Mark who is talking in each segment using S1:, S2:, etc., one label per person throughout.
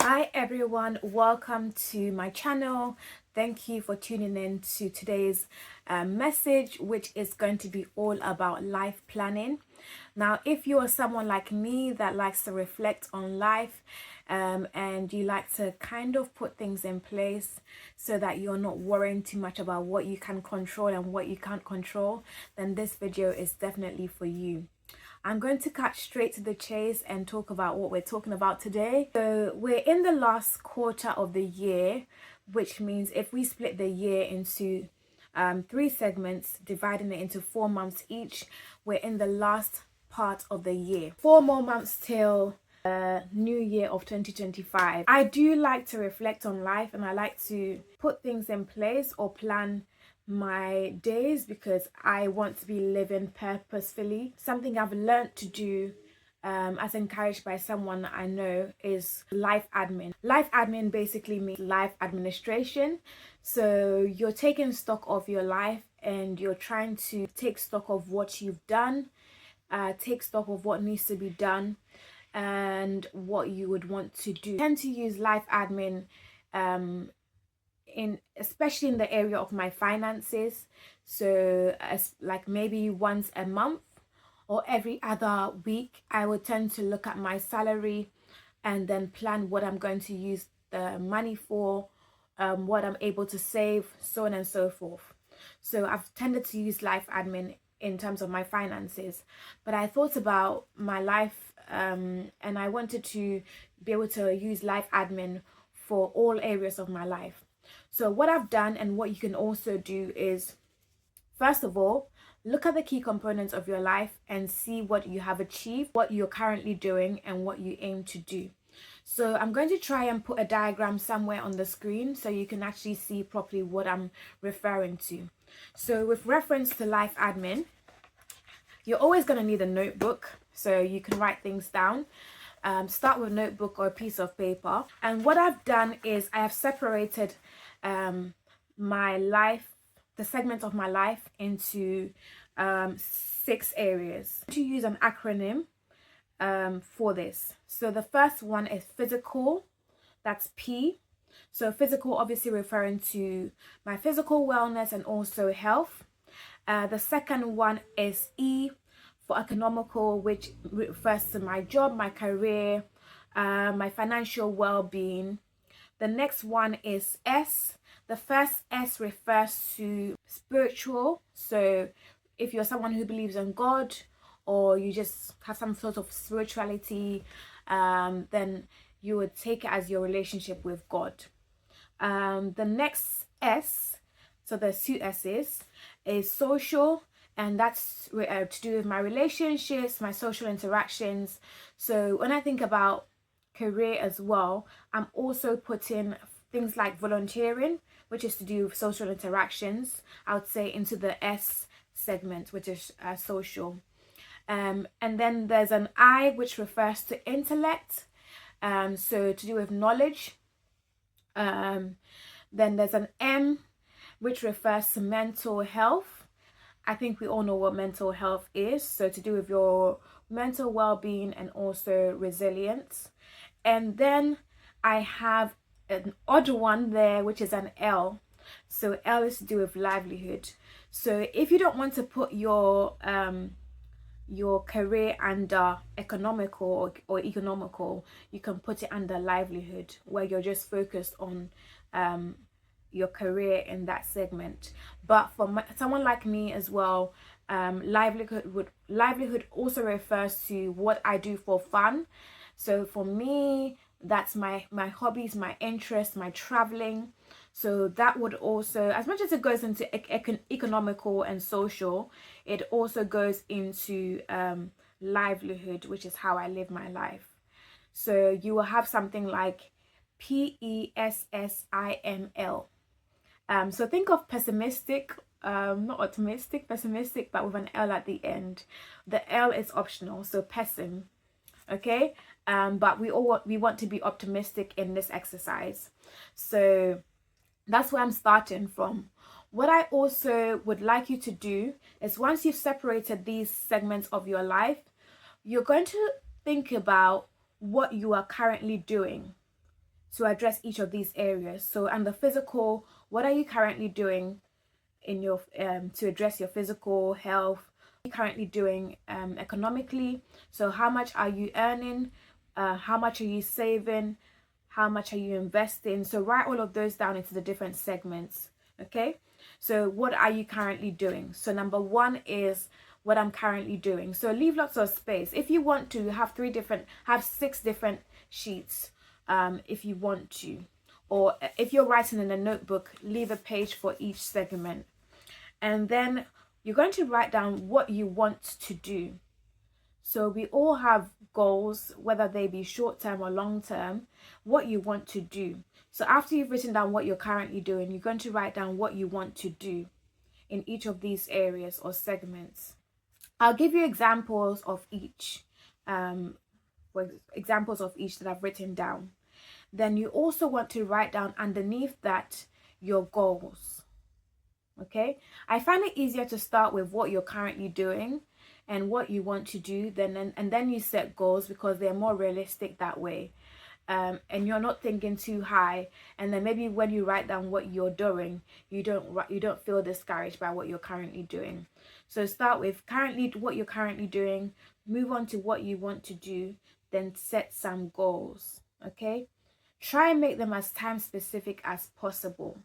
S1: Hi everyone, welcome to my channel. Thank you for tuning in to today's message, which is going to be all about life planning. Now, if you are someone like me that likes to reflect on life and you like to kind of put things in place so that you're not worrying too much about what you can control and what you can't control, then this video is definitely for you. I'm going to cut straight to the chase and talk about what we're talking about today. So we're in the last quarter of the year, which means if we split the year into 3 segments, dividing it into 4 months each, we're in the last part of the year. 4 more months till new year of 2025. I do like to reflect on life and I like to put things in place or plan my days because I want to be living purposefully. Something I've learned to do as encouraged by someone I know is life admin. Life admin basically means life administration. So you're taking stock of your life and you're trying to take stock of what you've done, take stock of what needs to be done and what you would want to do. I tend to use life admin especially in the area of my finances, so as like maybe once a month or every other week I would tend to look at my salary and then plan what I'm going to use the money for, what I'm able to save, so on and so forth. So I've tended to use life admin in terms of my finances, but I thought about my life and I wanted to be able to use life admin for all areas of my life. So what I've done and what you can also do is, first of all, look at the key components of your life and see what you have achieved, what you're currently doing, and what you aim to do. So I'm going to try and put a diagram somewhere on the screen so you can actually see properly what I'm referring to. So with reference to life admin, you're always going to need a notebook so you can write things down. Start with a notebook or a piece of paper. And what I've done is I have separated my life, the segment of my life, into 6 areas. To use an acronym for this. So the first one is physical, that's P. So physical obviously referring to my physical wellness and also health. The second one is E for economical, which refers to my job, my career, my financial well-being. The next one is S. The first S refers to spiritual. So if you're someone who believes in God or you just have some sort of spirituality, then you would take it as your relationship with God. The next S, so there's 2 S's, is social, and that's to do with my relationships, my social interactions. So when I think about career as well, I'm also putting things like volunteering, which is to do with social interactions, I would say, into the S segment, which is social. And then there's an I, which refers to intellect, so to do with knowledge. Then there's an M, which refers to mental health. I think we all know what mental health is, so to do with your mental well-being and also resilience. And then I have an odd one there, which is an L. So L is to do with livelihood. So if you don't want to put your career under economical or economical, you can put it under livelihood, where you're just focused on your career in that segment. But for someone like me as well, livelihood also refers to what I do for fun. So for me, that's my hobbies, my interests, my traveling. So that would also, as much as it goes into economical and social, it also goes into livelihood, which is how I live my life. So you will have something like PESSIML. So think of pessimistic, not optimistic, pessimistic, but with an L at the end. The L is optional, so pessim. Okay, but we want to be optimistic in this exercise. So that's where I'm starting from. What I also would like you to do is, once you've separated these segments of your life, you're going to think about what you are currently doing. to address each of these areas. So, and the physical, what are you currently doing in your to address your physical health? What are you currently doing economically? So how much are you earning? How much are you saving? How much are you investing? So write all of those down into the different segments. Okay, so what are you currently doing? So number one is what I'm currently doing. So leave lots of space. If you want to have have 6 different sheets, if you want to, or if you're writing in a notebook, leave a page for each segment. And then you're going to write down what you want to do. So we all have goals, whether they be short term or long term, what you want to do. So after you've written down what you're currently doing, you're going to write down what you want to do in each of these areas or segments. I'll give you examples of each, examples of each that I've written down. Then you also want to write down underneath that your goals. Okay, I find it easier to start with what you're currently doing and what you want to do, and then you set goals, because they're more realistic that way. And you're not thinking too high, and then maybe when you write down what you're doing, you don't feel discouraged by what you're currently doing. So start with currently what you're currently doing, move on to what you want to do, then set some goals. Okay, try and make them as time specific as possible.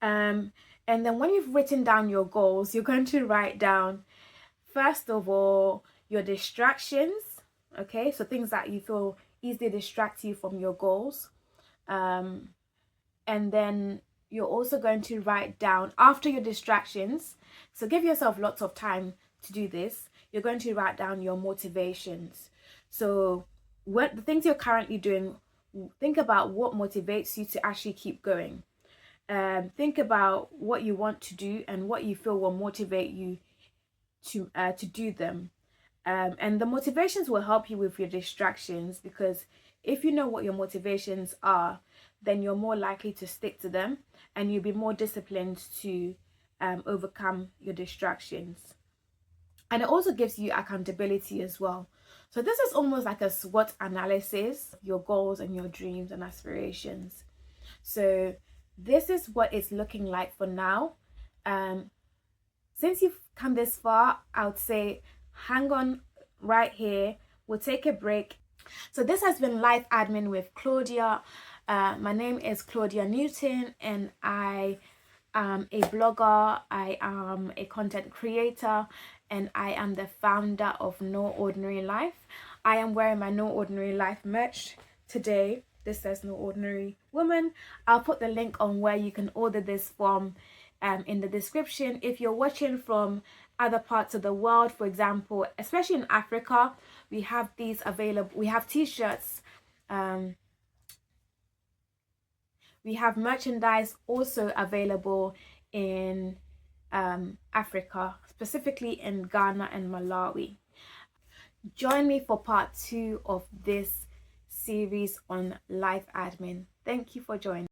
S1: And then when you've written down your goals, you're going to write down, first of all, your distractions. Okay, so things that you feel easily distract you from your goals. And then you're also going to write down, after your distractions, so give yourself lots of time to do this, you're going to write down your motivations. So what the things you're currently doing, think about what motivates you to actually keep going. Think about what you want to do and what you feel will motivate you to do them. And the motivations will help you with your distractions, because if you know what your motivations are, then you're more likely to stick to them, and you'll be more disciplined to overcome your distractions. And it also gives you accountability as well. So this is almost like a SWOT analysis, your goals and your dreams and aspirations. So this is what it's looking like for now. Since you've come this far, I would say hang on right here. We'll take a break. So this has been Life Admin with Claudia. My name is Claudia Newton, and I am a blogger, I am a content creator, and I am the founder of No Ordinary Life. I am wearing my No Ordinary Life merch today. This says No Ordinary Woman. I'll put the link on where you can order this from in the description. If you're watching from other parts of the world, for example, especially in Africa, we have these available. We have t-shirts. We have merchandise also available in Africa, specifically in Ghana and Malawi. Join me for part 2 of this series on life admin. Thank you for joining.